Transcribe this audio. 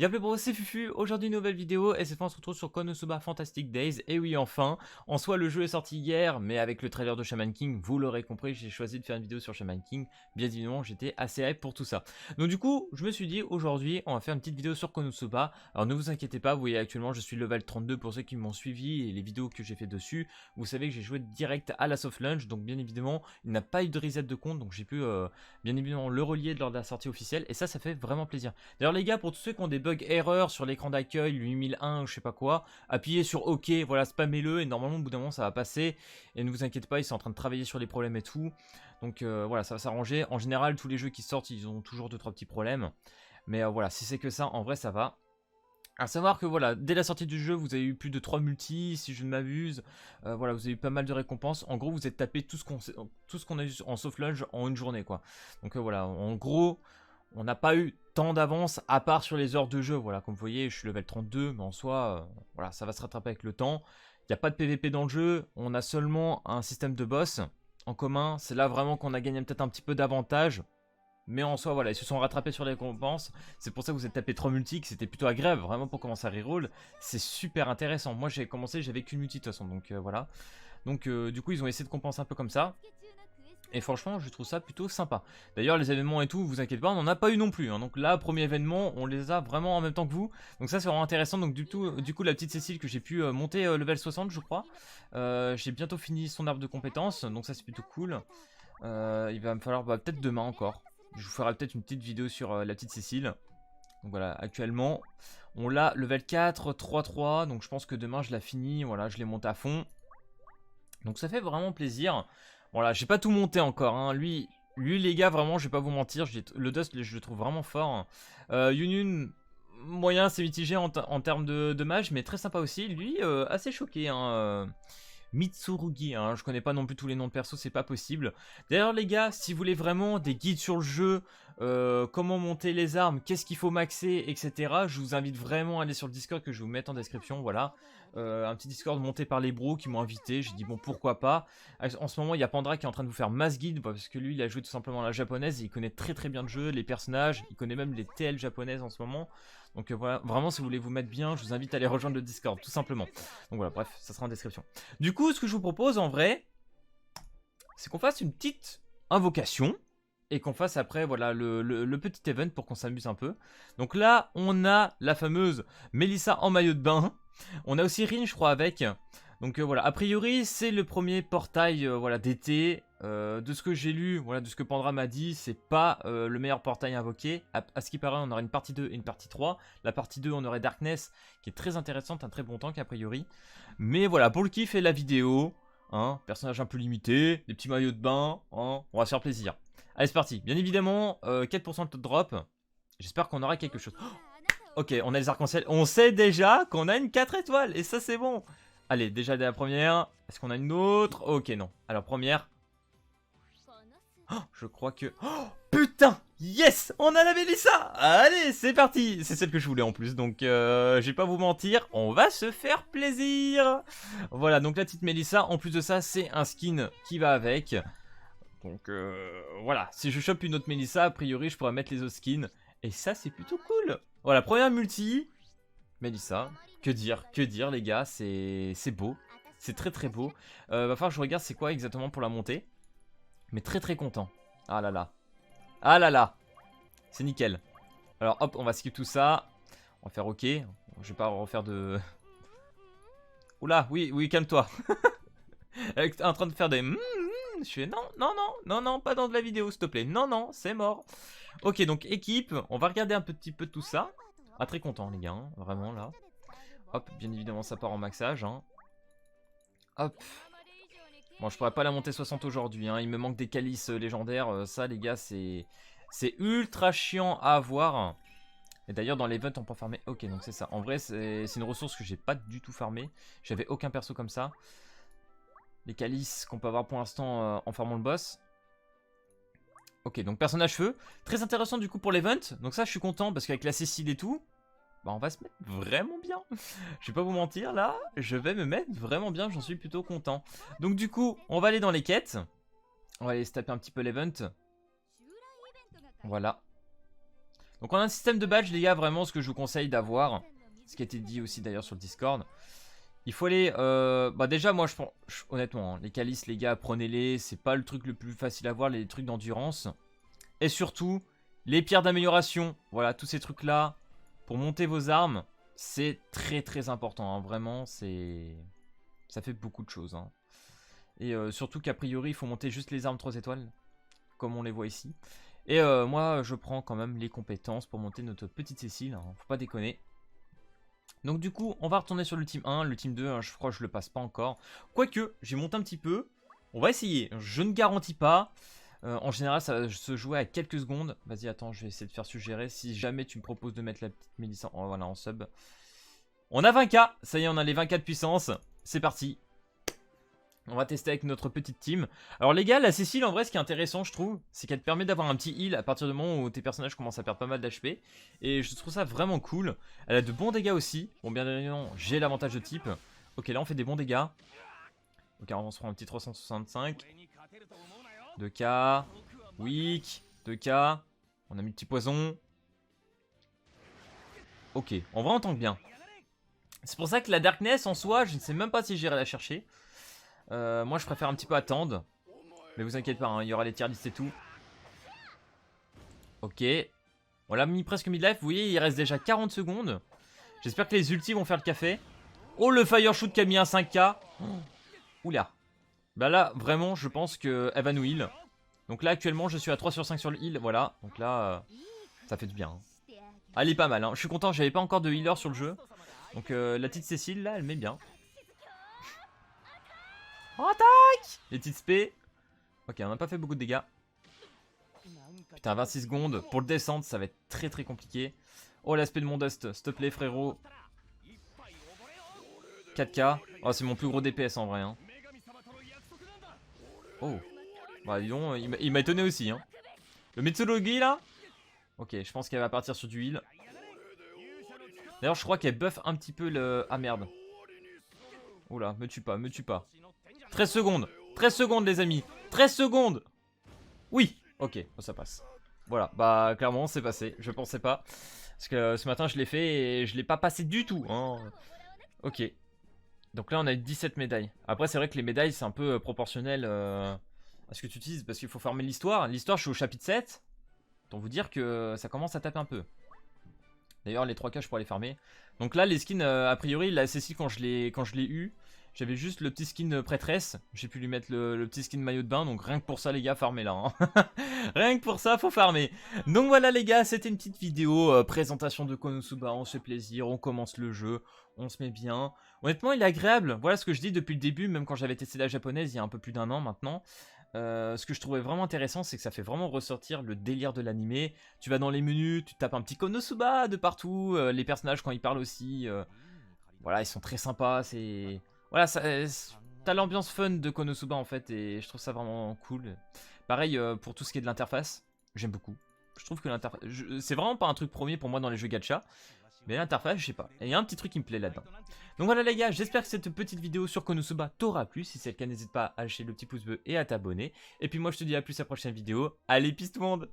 Y'a pour c'est Fufu, aujourd'hui une nouvelle vidéo et cette fois on se retrouve sur Konosuba Fantastic Days. Et oui enfin, en soi le jeu est sorti hier mais avec le trailer de Shaman King, vous l'aurez compris, j'ai choisi de faire une vidéo sur Shaman King. Bien évidemment j'étais assez hype pour tout ça. Donc du coup je me suis dit aujourd'hui on va faire une petite vidéo sur Konosuba. Alors ne vous inquiétez pas, vous voyez actuellement je suis level 32 pour ceux qui m'ont suivi et les vidéos que j'ai fait dessus. Vous savez que j'ai joué direct à la soft launch, donc bien évidemment il n'a pas eu de reset de compte, donc j'ai pu bien évidemment le relier lors de la sortie officielle et ça fait vraiment plaisir. D'ailleurs les gars, pour tous ceux qui ont des bugs erreurs sur l'écran d'accueil, 8001 ou je sais pas quoi, appuyez sur OK, voilà, spammez-le et normalement au bout d'un moment ça va passer. Et ne vous inquiétez pas, ils sont en train de travailler sur les problèmes et tout. Donc voilà, ça va s'arranger. En général, tous les jeux qui sortent, ils ont toujours 2-3 petits problèmes. Mais voilà, si c'est que ça, en vrai ça va. À savoir que voilà, dès la sortie du jeu, vous avez eu plus de 3 multis, si je ne m'abuse. Voilà, vous avez eu pas mal de récompenses. En gros, vous êtes tapé tout ce qu'on a eu en soft launch en une journée, quoi. Donc voilà, en gros, on n'a pas eu tant d'avance, à part sur les heures de jeu. Voilà, comme vous voyez, je suis level 32, mais en soi, voilà, ça va se rattraper avec le temps. Il n'y a pas de PVP dans le jeu, on a seulement un système de boss en commun. C'est là vraiment qu'on a gagné peut-être un petit peu d'avantage. Mais en soi, voilà, ils se sont rattrapés sur les récompenses. C'est pour ça que vous êtes tapé 3 multis, que c'était plutôt agréable, vraiment pour commencer à reroll. C'est super intéressant. Moi, j'ai commencé, j'avais qu'une multi de toute façon, donc voilà. Donc, du coup, ils ont essayé de compenser un peu comme ça. Et franchement, je trouve ça plutôt sympa. D'ailleurs, les événements et tout, vous inquiétez pas, on n'en a pas eu non plus. Hein. Donc là, premier événement, on les a vraiment en même temps que vous. Donc ça, c'est vraiment intéressant. Donc du coup, la petite Cécile que j'ai pu monter level 60, je crois. J'ai bientôt fini son arbre de compétences. Donc ça, c'est plutôt cool. Il va me falloir peut-être demain encore. Je vous ferai peut-être une petite vidéo sur la petite Cécile. Donc voilà, actuellement, on l'a level 4, 3-3. Donc je pense que demain, je la finis. Voilà, je l'ai monté à fond. Donc ça fait vraiment plaisir. Voilà, j'ai pas tout monté encore. Hein. Lui, les gars, vraiment, je vais pas vous mentir. Le Dust, je le trouve vraiment fort. Yunyun, moyen, c'est mitigé en termes de mage, mais très sympa aussi. Lui, assez choqué. Hein. Mitsurugi, hein, je connais pas non plus tous les noms de perso, c'est pas possible. D'ailleurs les gars, si vous voulez vraiment des guides sur le jeu, comment monter les armes, qu'est-ce qu'il faut maxer, etc. Je vous invite vraiment à aller sur le Discord que je vais vous mettre en description, voilà. Un petit Discord monté par les bros qui m'ont invité, j'ai dit bon pourquoi pas. En ce moment il y a Pandra qui est en train de vous faire mass guide, parce que lui il a joué tout simplement à la japonaise, et il connaît très bien le jeu, les personnages, il connaît même les TL japonaises en ce moment. Donc voilà, vraiment si vous voulez vous mettre bien, je vous invite à aller rejoindre le Discord, tout simplement. Donc voilà, bref, ça sera en description. Du coup, ce que je vous propose en vrai, c'est qu'on fasse une petite invocation. Et qu'on fasse après, voilà, le petit event pour qu'on s'amuse un peu. Donc là, on a la fameuse Melissa en maillot de bain. On a aussi Rin, je crois, avec. Donc voilà, a priori, c'est le premier portail voilà, d'été. De ce que j'ai lu, voilà, de ce que Pandra m'a dit, c'est pas le meilleur portail invoqué. À ce qui paraît, on aurait une partie 2 et une partie 3. La partie 2, on aurait Darkness, qui est très intéressante, un très bon tank a priori. Mais voilà, pour le kiff et la vidéo, hein, personnage un peu limité, des petits maillots de bain, hein, on va se faire plaisir. Allez, c'est parti. Bien évidemment, 4% de drop. J'espère qu'on aura quelque chose. Oh, ok, on a les arcs-en-ciel. On sait déjà qu'on a une 4 étoiles. Et ça, c'est bon. Allez, déjà dès la première. Est-ce qu'on a une autre? Ok, non. Alors, première. Oh, je crois que... Oh, putain! Yes! On a la Melissa! Allez, c'est parti! C'est celle que je voulais en plus. Donc, je vais pas vous mentir. On va se faire plaisir! Voilà, donc la petite Melissa. En plus de ça, c'est un skin qui va avec. Donc voilà, si je chope une autre Melissa, a priori je pourrais mettre les autres skins. Et ça c'est plutôt cool. Voilà, première multi, Melissa. Que dire les gars, c'est beau. C'est très beau. Va falloir que je regarde c'est quoi exactement pour la montée. Mais très content. Ah là là. Ah là là. C'est nickel. Alors hop, on va skip tout ça. On va faire ok. Je vais pas refaire de... Oula, oui, calme-toi. Elle est en train de faire des... Je fais non, pas dans de la vidéo, s'il te plaît. Non, c'est mort. Ok, donc équipe, on va regarder un petit peu tout ça. Ah, très content, les gars, hein, vraiment là. Hop, bien évidemment, ça part en maxage. Hein. Hop. Bon, je pourrais pas la monter 60 aujourd'hui. Hein. Il me manque des calices légendaires. Ça, les gars, c'est ultra chiant à avoir. Et d'ailleurs, dans l'event, on peut farmer. Ok, donc c'est ça. En vrai, c'est une ressource que j'ai pas du tout farmée. J'avais aucun perso comme ça. Les calices qu'on peut avoir pour l'instant en farmant le boss. Ok, donc personnage feu. Très intéressant du coup pour l'event. Donc ça, je suis content parce qu'avec la Cécile et tout, bah on va se mettre vraiment bien. Je vais pas vous mentir, là, je vais me mettre vraiment bien. J'en suis plutôt content. Donc du coup, on va aller dans les quêtes. On va aller se taper un petit peu l'event. Voilà. Donc on a un système de badge les gars, vraiment ce que je vous conseille d'avoir. Ce qui a été dit aussi d'ailleurs sur le Discord. Il faut aller, bah déjà moi je pense, honnêtement, hein, les calices les gars, prenez-les. C'est pas le truc le plus facile à voir, les trucs d'endurance. Et surtout, les pierres d'amélioration. Voilà, tous ces trucs là, pour monter vos armes, c'est très très important. Hein, vraiment, ça fait beaucoup de choses. Hein. Et surtout qu'a priori, il faut monter juste les armes 3 étoiles. Comme on les voit ici. Et moi, je prends quand même les compétences pour monter notre petite Cécile. Hein, faut pas déconner. Donc du coup, on va retourner sur le team 1. Le team 2, hein, je crois que je le passe pas encore. Quoique, j'ai monté un petit peu. On va essayer. Je ne garantis pas. En général, ça va se jouer à quelques secondes. Vas-y, attends, je vais essayer de faire suggérer. Si jamais tu me proposes de mettre la petite Mélissa voilà, en sub. On a 20k. Ça y est, on a les 20k de puissance. C'est parti. On va tester avec notre petite team. Alors les gars, la Cécile en vrai ce qui est intéressant je trouve, c'est qu'elle te permet d'avoir un petit heal à partir du moment où tes personnages commencent à perdre pas mal d'HP. Et je trouve ça vraiment cool. Elle a de bons dégâts aussi. Bon bien évidemment j'ai l'avantage de type. Ok là on fait des bons dégâts. Ok on se prend un petit 365. 2k. Weak. 2k. On a mis le petit poison. Ok, en vrai on tank bien. C'est pour ça que la Darkness en soi, je ne sais même pas si j'irai la chercher. Moi je préfère un petit peu attendre. Mais vous inquiétez pas, hein, il y aura les tier list et tout. Ok. On l'a mis presque mid-life. Vous voyez, il reste déjà 40 secondes. J'espère que les ultis vont faire le café. Oh, le fire shoot qui a mis un 5k. Oh. Oula. Bah là, vraiment, je pense qu'elle va nous heal. Donc là, actuellement, je suis à 3 sur 5 sur le heal. Voilà. Donc là, ça fait du bien. Hein. Elle est pas mal. Hein. Je suis content, j'avais pas encore de healer sur le jeu. Donc la petite Cécile, là, elle met bien. Oh, attaque! Les petites spé. Ok, on n'a pas fait beaucoup de dégâts. Putain, 26 secondes. Pour le descendre, ça va être très très compliqué. Oh, l'aspect de mon dust. S'il te plaît, frérot. 4k. Oh, c'est mon plus gros DPS en vrai. Hein. Oh. Bah, dis donc, il m'a étonné aussi. Hein. Le Mitsurugi là. Ok, je pense qu'elle va partir sur du heal. D'ailleurs, je crois qu'elle buff un petit peu le. Ah merde. Oula, me tue pas, me tue pas. 13 secondes. 13 secondes, les amis. 13 secondes. Oui. Ok, bon, ça passe. Voilà, bah clairement c'est passé, je pensais pas. Parce que ce matin je l'ai fait et je l'ai pas passé du tout. Hein. Ok. Donc là on a 17 médailles. Après c'est vrai que les médailles c'est un peu proportionnel à ce que tu utilises. Parce qu'il faut farmer l'histoire. L'histoire je suis au chapitre 7. Donc vous dire que ça commence à taper un peu. D'ailleurs les 3K je pourrais les farmer. Donc là les skins a priori la Cécile quand je l'ai eu. J'avais juste le petit skin prêtresse. J'ai pu lui mettre le petit skin maillot de bain. Donc rien que pour ça les gars, farmez là. Hein. Rien que pour ça, faut farmer. Donc voilà les gars, c'était une petite vidéo présentation de Konosuba. On se fait plaisir, on commence le jeu, on se met bien. Honnêtement il est agréable. Voilà ce que je dis depuis le début. Même quand j'avais testé la japonaise il y a un peu plus d'un an maintenant. Ce que je trouvais vraiment intéressant, c'est que ça fait vraiment ressortir le délire de l'animé. Tu vas dans les menus, tu tapes un petit Konosuba de partout. Les personnages quand ils parlent aussi, voilà ils sont très sympas. C'est... Voilà, t'as l'ambiance fun de Konosuba en fait et je trouve ça vraiment cool. Pareil pour tout ce qui est de l'interface, j'aime beaucoup. Je trouve que l'interface, c'est vraiment pas un truc premier pour moi dans les jeux gacha. Mais l'interface, je sais pas, il y a un petit truc qui me plaît là-dedans. Donc voilà les gars, j'espère que cette petite vidéo sur Konosuba t'aura plu. Si c'est le cas, n'hésite pas à lâcher le petit pouce bleu et à t'abonner. Et puis moi je te dis à plus à la prochaine vidéo. Allez, peace tout le monde!